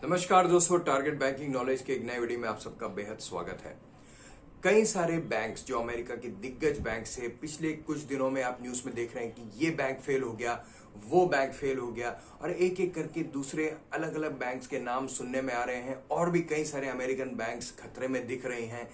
नमस्कार दोस्तों, target banking knowledge के एक नए वीडियो में आप सबका बेहद स्वागत है। कई सारे बैंक्स जो अमेरिका के दिग्गज बैंक से पिछले कुछ दिनों में आप न्यूज में देख रहे हैं कि ये बैंक फेल हो गया, वो बैंक फेल हो गया और एक एक करके दूसरे अलग अलग बैंक्स के नाम सुनने में आ रहे हैं और भी कई सारे अमेरिकन बैंक्स खतरे में दिख रहे हैं।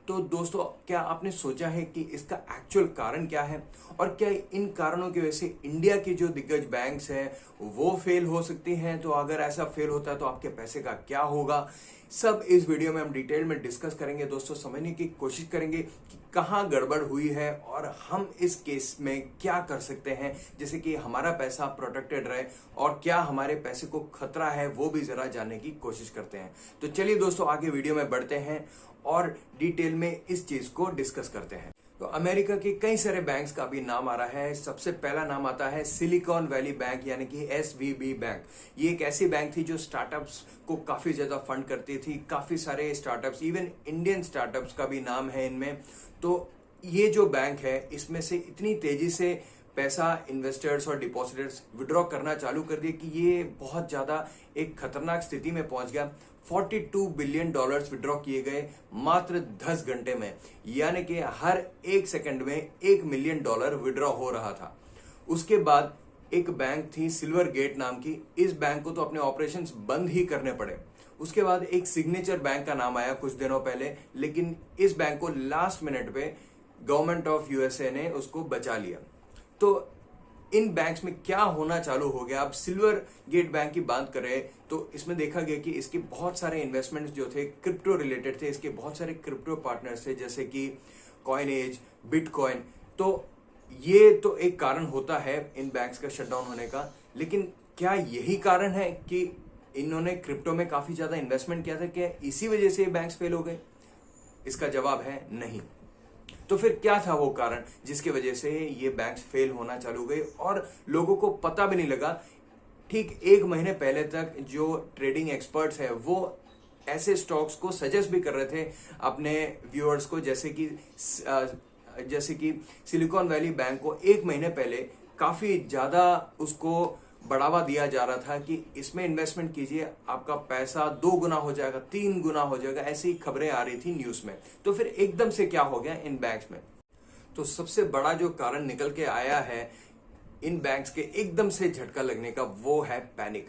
तो दोस्तों, क्या आपने सोचा है कि इसका एक्चुअल कारण क्या है और क्या इन कारणों की वजह से इंडिया के जो दिग्गज बैंक्स हैं वो फेल हो सकती हैं? तो अगर ऐसा फेल होता है तो आपके पैसे का क्या होगा, सब इस वीडियो में हम डिटेल में डिस्कस करेंगे। दोस्तों, समझने की कोशिश करेंगे कि कहाँ गड़बड़ हुई है और हम इस केस में क्या कर सकते हैं जैसे कि हमारा पैसा प्रोटेक्टेड रहे, और क्या हमारे पैसे को खतरा है वो भी जरा जानने की कोशिश करते हैं। तो चलिए दोस्तों, आगे वीडियो में बढ़ते हैं और डिटेल में इस चीज को डिस्कस करते हैं। तो अमेरिका के कई सारे बैंक्स का भी नाम आ रहा है। सबसे पहला नाम आता है सिलिकॉन वैली बैंक यानी कि SVB बैंक। ये एक ऐसी बैंक थी जो स्टार्टअप्स को काफी ज्यादा फंड करती थी। काफी सारे स्टार्टअप्स, इवन इंडियन स्टार्टअप्स का भी नाम है इनमें। तो ये जो बैंक है इसमें से इतनी तेजी से पैसा इन्वेस्टर्स और डिपॉजिटर्स विड्रॉ करना चालू कर दिए कि ये बहुत ज्यादा एक खतरनाक स्थिति में पहुंच गया। 42 बिलियन डॉलर्स विड्रॉ किए गए मात्र 10 घंटे में, यानी कि हर एक सेकंड में $1 मिलियन विड्रॉ हो रहा था। उसके बाद एक बैंक थी सिल्वर गेट नाम की। इस बैंक को तो अपने ऑपरेशंस बंद ही करने पड़े। उसके बाद एक सिग्नेचर बैंक का नाम आया कुछ दिनों पहले, लेकिन इस बैंक को लास्ट मिनट पे गवर्नमेंट ऑफ USA ने उसको बचा लिया। तो इन बैंक्स में क्या होना चालू हो गया? अब सिल्वर गेट बैंक की बात करें तो इसमें देखा गया कि इसके बहुत सारे इन्वेस्टमेंट्स जो थे क्रिप्टो रिलेटेड थे। इसके बहुत सारे क्रिप्टो पार्टनर्स थे जैसे कि कॉइनेज, बिटकॉइन। तो ये तो एक कारण होता है इन बैंक्स का शटडाउन होने का, लेकिन क्या यही कारण है कि इन्होंने क्रिप्टो में काफी ज्यादा इन्वेस्टमेंट किया था? क्या इसी वजह से ये बैंक्स फेल हो गए? इसका जवाब है नहीं। तो फिर क्या था वो कारण जिसकी वजह से ये बैंक्स फेल होना चालू गए और लोगों को पता भी नहीं लगा? ठीक एक महीने पहले तक जो ट्रेडिंग एक्सपर्ट्स है वो ऐसे स्टॉक्स को सजेस्ट भी कर रहे थे अपने व्यूअर्स को, जैसे कि सिलिकॉन वैली बैंक को एक महीने पहले काफी ज्यादा उसको बढ़ावा दिया जा रहा था कि इसमें इन्वेस्टमेंट कीजिए, आपका पैसा 2 गुना हो जाएगा, 3 गुना हो जाएगा। ऐसी खबरें आ रही थी न्यूज में। तो फिर एकदम से क्या हो गया इन बैंक्स में? तो सबसे बड़ा जो कारण निकल के आया है इन बैंक्स के एकदम से झटका लगने का, वो है पैनिक।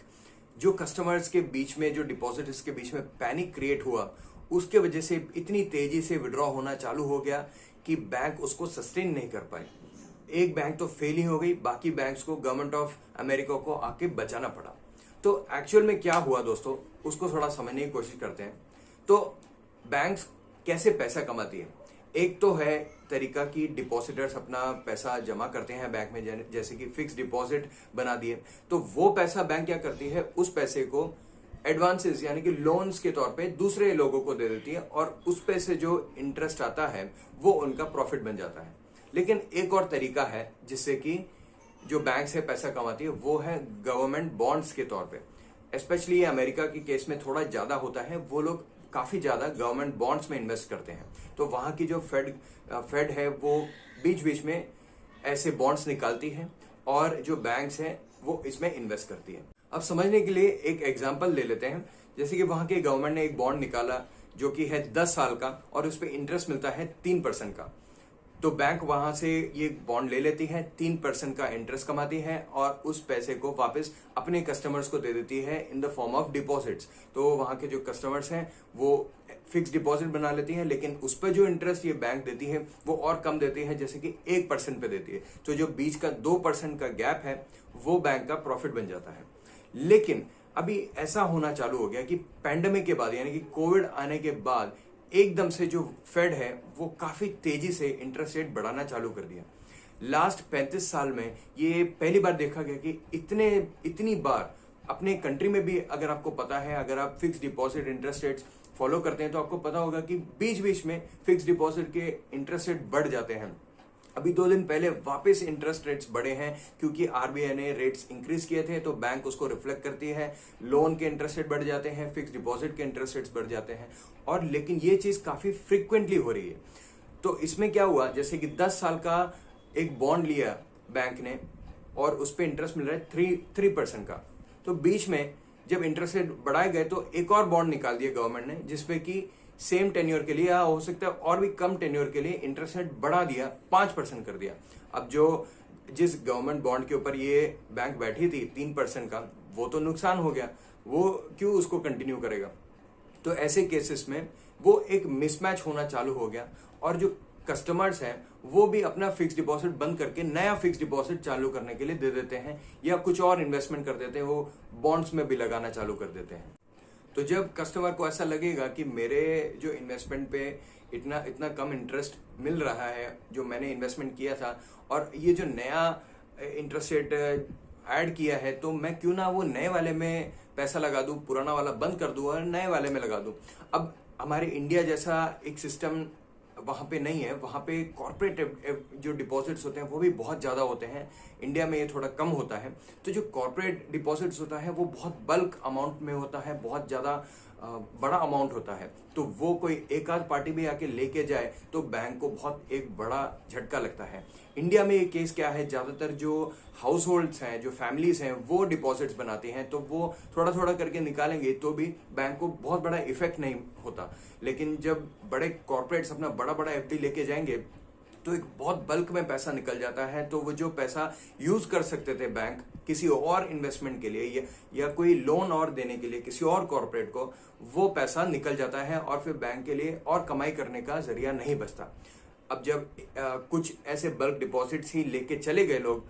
जो कस्टमर्स के बीच में, जो डिपॉजिटर्स के बीच में पैनिक क्रिएट हुआ, उसके वजह से इतनी तेजी से विड्रॉ होना चालू हो गया कि बैंक उसको सस्टेन नहीं कर पाए। एक बैंक तो फेल ही हो गई, बाकी बैंक्स को गवर्नमेंट ऑफ अमेरिका को आके बचाना पड़ा। तो एक्चुअल में क्या हुआ दोस्तों, उसको थोड़ा समझने की कोशिश करते हैं। तो बैंक्स कैसे पैसा कमाती है? एक तो है तरीका कि डिपॉजिटर्स अपना पैसा जमा करते हैं बैंक में, जैसे कि फिक्स डिपॉजिट बना दिए। तो वो पैसा बैंक क्या करती है, उस पैसे को एडवांसेस यानी कि लोन्स के तौर पे दूसरे लोगों को दे देती है और उस पे से जो इंटरेस्ट आता है वो उनका प्रॉफिट बन जाता है। लेकिन एक और तरीका है जिससे कि जो बैंक से पैसा कमाती है, वो है गवर्नमेंट बॉन्ड्स के तौर पे। स्पेशली अमेरिका के केस में थोड़ा ज्यादा होता है, वो लोग काफी ज्यादा गवर्नमेंट बॉन्ड्स में इन्वेस्ट करते हैं। तो वहां की जो फेड है वो बीच बीच में ऐसे बॉन्ड्स निकालती है और जो बैंक्स हैं वो इसमें इन्वेस्ट करती है। अब समझने के लिए एक एग्जाम्पल ले लेते हैं। जैसे कि वहां के गवर्नमेंट ने एक बॉन्ड निकाला जो कि है 10 साल का और उस पर इंटरेस्ट मिलता है 3% का। तो बैंक वहां से ये बॉन्ड ले लेती है, 3% का इंटरेस्ट कमाती है और उस पैसे को वापस अपने कस्टमर्स को दे देती है in the form of deposits. तो वहां के जो कस्टमर्स हैं वो फिक्स डिपॉजिट बना लेती हैं, लेकिन उस पर जो इंटरेस्ट ये बैंक देती है वो और कम देती है, जैसे कि 1% पे देती है। तो जो बीच का 2% का गैप है वो बैंक का प्रॉफिट बन जाता है। लेकिन अभी ऐसा होना चालू हो गया कि पैंडेमिक के बाद यानी कि कोविड आने के बाद एकदम से जो फेड है वो काफी तेजी से इंटरेस्ट रेट बढ़ाना चालू कर दिया। लास्ट 35 साल में ये पहली बार देखा गया कि इतनी बार अपने कंट्री में भी, अगर आपको पता है, अगर आप fix deposit interest rates follow करते हैं तो आपको पता होगा कि बीच बीच में फिक्स डिपॉजिट के इंटरेस्ट रेट बढ़ जाते हैं। अभी 2 दिन पहले वापस इंटरेस्ट रेट्स बढ़े हैं क्योंकि RBI ने रेट्स इंक्रीज किए थे, तो बैंक उसको रिफ्लेक्ट करती है। लोन के इंटरेस्ट रेट बढ़ जाते हैं, फिक्स डिपॉजिट के इंटरेस्ट रेट्स बढ़ जाते हैं। और लेकिन ये चीज काफी फ्रिक्वेंटली हो रही है। तो इसमें क्या हुआ, जैसे कि 10 साल का एक बॉन्ड लिया बैंक ने और उस पर इंटरेस्ट मिल रहा है 3% का। तो बीच में जब इंटरेस्ट रेट बढ़ाए गए तो एक और बॉन्ड निकाल दिया गवर्नमेंट ने, जिसपे कि सेम टेन्योर के लिए या हो सकता है और भी कम टेन्योर के लिए इंटरेस्ट रेट बढ़ा दिया, 5% कर दिया। अब जो जिस गवर्नमेंट बॉन्ड के ऊपर ये बैंक बैठी थी 3% का, वो तो नुकसान हो गया, वो क्यों उसको कंटिन्यू करेगा। तो ऐसे केसेस में वो एक मिसमैच होना चालू हो गया और जो कस्टमर्स हैं वो भी अपना फिक्स डिपॉजिट बंद करके नया फिक्स डिपॉजिट चालू करने के लिए दे देते हैं या कुछ और इन्वेस्टमेंट कर देते हैं, वो बॉन्ड्स में भी लगाना चालू कर देते हैं। तो जब कस्टमर को ऐसा लगेगा कि मेरे जो इन्वेस्टमेंट पे इतना इतना कम इंटरेस्ट मिल रहा है जो मैंने इन्वेस्टमेंट किया था, और ये जो नया इंटरेस्ट रेट ऐड किया है, तो मैं क्यों ना वो नए वाले में पैसा लगा दूं, पुराना वाला बंद कर दूं और नए वाले में लगा दूं। अब हमारे इंडिया जैसा एक सिस्टम वहां पे नहीं है, वहां पे कॉर्पोरेट जो डिपॉजिट्स होते हैं वो भी बहुत ज्यादा होते हैं, इंडिया में ये थोड़ा कम होता है। तो जो कॉर्पोरेट डिपॉजिट्स होता है वो बहुत बल्क अमाउंट में होता है, बहुत ज्यादा बड़ा अमाउंट होता है, तो वो कोई एक आध पार्टी भी आके लेके जाए तो बैंक को बहुत एक बड़ा झटका लगता है। इंडिया में ये केस क्या है, ज्यादातर जो हाउस होल्ड्स हैं, जो फैमिलीज हैं, वो डिपॉजिट्स बनाती हैं, तो वो थोड़ा थोड़ा करके निकालेंगे तो भी बैंक को बहुत बड़ा इफेक्ट नहीं होता। लेकिन जब बड़े कॉर्पोरेट्स अपना बड़ा बड़ा एफडी लेके जाएंगे तो एक बहुत बल्क में पैसा निकल जाता है, तो वो जो पैसा यूज कर सकते थे बैंक किसी और इन्वेस्टमेंट के लिए या कोई लोन और देने के लिए किसी और कॉर्पोरेट को, वो पैसा निकल जाता है और फिर बैंक के लिए और कमाई करने का जरिया नहीं बचता। अब जब कुछ ऐसे बल्क डिपॉजिट्स ही लेके चले गए लोग,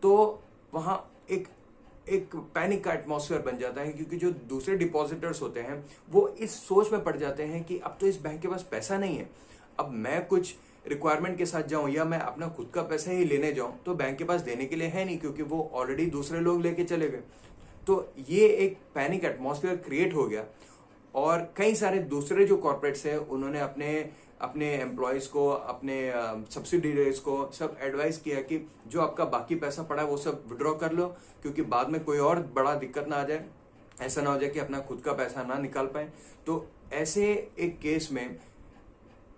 तो वहां एक पैनिक का एटमॉस्फेयर बन जाता है, क्योंकि जो दूसरे डिपॉजिटर्स होते हैं वो इस सोच में पड़ जाते हैं कि अब तो इस बैंक के पास पैसा नहीं है, अब मैं कुछ रिक्वायरमेंट के साथ जाऊं या मैं अपना खुद का पैसा ही लेने जाऊं तो बैंक के पास देने के लिए है नहीं, क्योंकि वो ऑलरेडी दूसरे लोग लेके चले गए। तो ये एक पैनिक एटमॉस्फेयर क्रिएट हो गया और कई सारे दूसरे जो कॉर्पोरेट्स हैं उन्होंने अपने एम्प्लॉयज को, अपने सब्सिडीज को सब एडवाइस किया कि जो आपका बाकी पैसा पड़ा है वो सब विड्रॉ कर लो, क्योंकि बाद में कोई और बड़ा दिक्कत ना आ जाए, ऐसा ना हो जाए कि अपना खुद का पैसा ना निकाल पाए। तो ऐसे एक केस में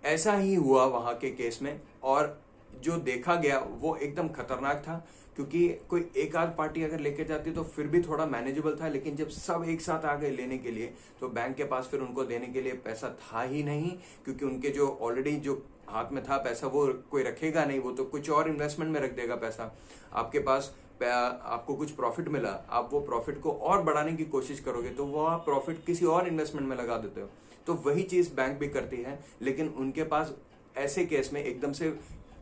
ऐसा ही हुआ वहां के केस में, और जो देखा गया वो एकदम खतरनाक था, क्योंकि कोई एक आध पार्टी अगर लेके जाती तो फिर भी थोड़ा मैनेजेबल था, लेकिन जब सब एक साथ आ गए लेने के लिए तो बैंक के पास फिर उनको देने के लिए पैसा था ही नहीं, क्योंकि उनके जो ऑलरेडी जो हाथ में था पैसा वो कोई रखेगा नहीं, वो तो कुछ और इन्वेस्टमेंट में रख देगा पैसा। आपके पास आपको कुछ प्रॉफिट मिला, आप वो प्रॉफिट को और बढ़ाने की कोशिश करोगे तो वो आप प्रॉफिट किसी और इन्वेस्टमेंट में लगा देते हो। तो वही चीज बैंक भी करती है, लेकिन उनके पास ऐसे केस में एकदम से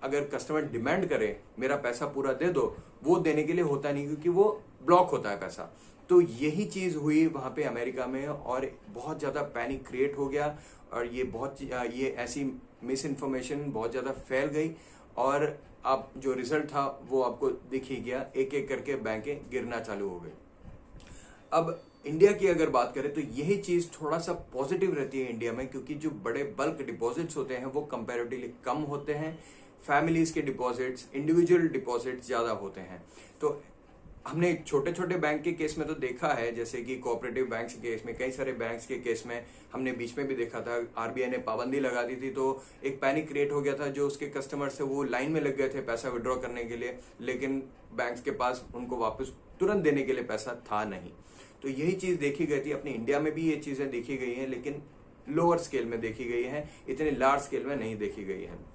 अगर कस्टमर डिमांड करे मेरा पैसा पूरा दे दो, वो देने के लिए होता नहीं, क्योंकि वो ब्लॉक होता है पैसा। तो यही चीज हुई वहां पे अमेरिका में और बहुत ज्यादा पैनिक क्रिएट हो गया और ये ऐसी मिस इन्फॉर्मेशन बहुत ज्यादा फैल गई और अब जो रिजल्ट था वो आपको दिख ही गया, एक एक करके बैंकें गिरना चालू हो गई। अब इंडिया की अगर बात करें तो यही चीज थोड़ा सा पॉजिटिव रहती है इंडिया में, क्योंकि जो बड़े बल्क डिपॉजिट्स होते हैं वो कंपैरेटिवली कम होते हैं, फैमिलीज के डिपॉजिट्स, इंडिविजुअल डिपॉजिट्स ज्यादा होते हैं। तो हमने छोटे छोटे बैंक के केस में तो देखा है, जैसे कि कोऑपरेटिव बैंक के केस में, कई सारे बैंक्स के केस में हमने बीच में भी देखा था, आरबीआई ने पाबंदी लगा दी थी तो एक पैनिक क्रिएट हो गया था, जो उसके कस्टमर्स थे वो लाइन में लग गए थे पैसा विड्रॉ करने के लिए, लेकिन बैंक्स के पास उनको वापस तुरंत देने के लिए पैसा था नहीं। तो यही चीज देखी गई थी, अपने इंडिया में भी ये चीजें देखी गई हैं, लेकिन लोअर स्केल में देखी गई है, इतने लार्ज स्केल में नहीं देखी गई है।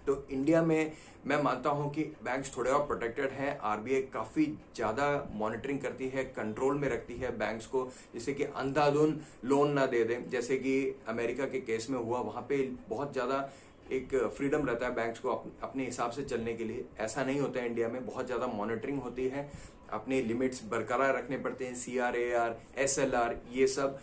तो इंडिया में मैं मानता हूं कि बैंक्स थोड़े और प्रोटेक्टेड हैं, आरबीआई काफी ज्यादा मॉनिटरिंग करती है, कंट्रोल में रखती है बैंक्स को, जैसे कि अंधाधुन लोन ना दे दें, जैसे कि अमेरिका के केस में हुआ, वहां पे बहुत ज्यादा एक फ्रीडम रहता है बैंक्स को अपने हिसाब से चलने के लिए। ऐसा नहीं होता है इंडिया में, बहुत ज्यादा मॉनिटरिंग होती है, अपने लिमिट्स बरकरार रखने पड़ते हैं, CRAR, SLR ये सब,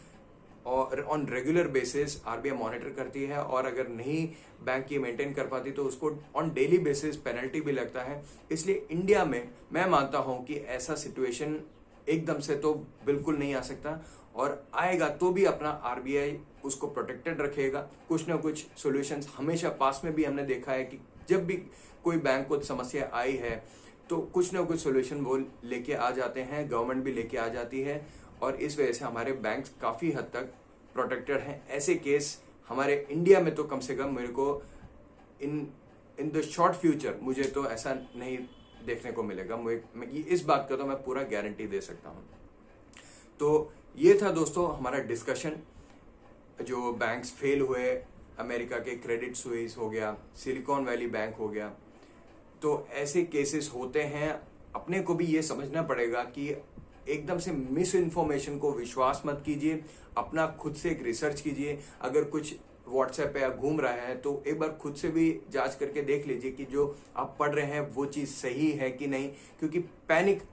और on regular basis RBI monitor करती है, और अगर नहीं बैंक की मेंटेन कर पाती तो उसको ऑन डेली बेसिस पेनल्टी भी लगता है। इसलिए इंडिया में मैं मानता हूं कि ऐसा सिचुएशन एकदम से तो बिल्कुल नहीं आ सकता, और आएगा तो भी अपना आरबीआई उसको प्रोटेक्टेड रखेगा। कुछ ना कुछ सॉल्यूशंस हमेशा पास में भी हमने देखा है कि जब भी कोई बैंक को समस्या आई है तो कुछ ना कुछ सॉल्यूशन वो लेके आ जाते हैं, गवर्नमेंट भी लेके आ जाती है, और इस वजह से हमारे बैंक्स काफी हद तक प्रोटेक्टेड हैं। ऐसे केस हमारे इंडिया में तो कम से कम मेरे को इन द शॉर्ट फ्यूचर मुझे तो ऐसा नहीं देखने को मिलेगा। मैं इस बात का तो मैं पूरा गारंटी दे सकता हूं। तो ये था दोस्तों हमारा डिस्कशन, जो बैंक्स फेल हुए, अमेरिका के क्रेडिट स्विस हो गया, सिलिकॉन वैली बैंक हो गया। तो ऐसे केसेस होते हैं, अपने को भी ये समझना पड़ेगा कि एकदम से मिस इन्फॉर्मेशन को विश्वास मत कीजिए, अपना खुद से एक रिसर्च कीजिए। अगर कुछ व्हाट्सएप पे घूम रहा है तो एक बार खुद से भी जांच करके देख लीजिए कि जो आप पढ़ रहे हैं वो चीज सही है कि नहीं, क्योंकि पैनिक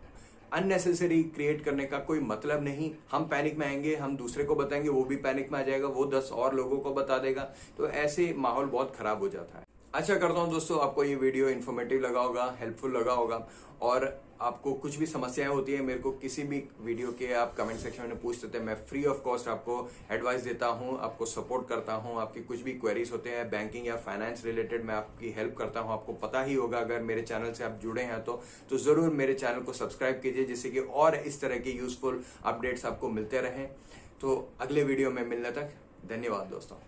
अननेसेसरी क्रिएट करने का कोई मतलब नहीं। हम पैनिक में आएंगे, हम दूसरे को बताएंगे, वो भी पैनिक में आ जाएगा, वो 10 और लोगों को बता देगा, तो ऐसे माहौल बहुत खराब हो जाता है। अच्छा करता हूं दोस्तों, आपको ये वीडियो इन्फॉर्मेटिव लगा होगा, हेल्पफुल लगा होगा, और आपको कुछ भी समस्याएं होती है मेरे को किसी भी वीडियो के आप कमेंट सेक्शन में पूछ सकते हैं। मैं फ्री ऑफ कॉस्ट आपको एडवाइस देता हूं, आपको सपोर्ट करता हूं। आपके कुछ भी क्वेरीज होते हैं बैंकिंग या फाइनेंस रिलेटेड, मैं आपकी हेल्प करता हूं। आपको पता ही होगा, अगर मेरे चैनल से आप जुड़े हैं तो जरूर मेरे चैनल को सब्सक्राइब कीजिए, जिससे कि और इस तरह के यूजफुल अपडेट्स आपको मिलते रहें। तो अगले वीडियो में मिलने तक धन्यवाद दोस्तों।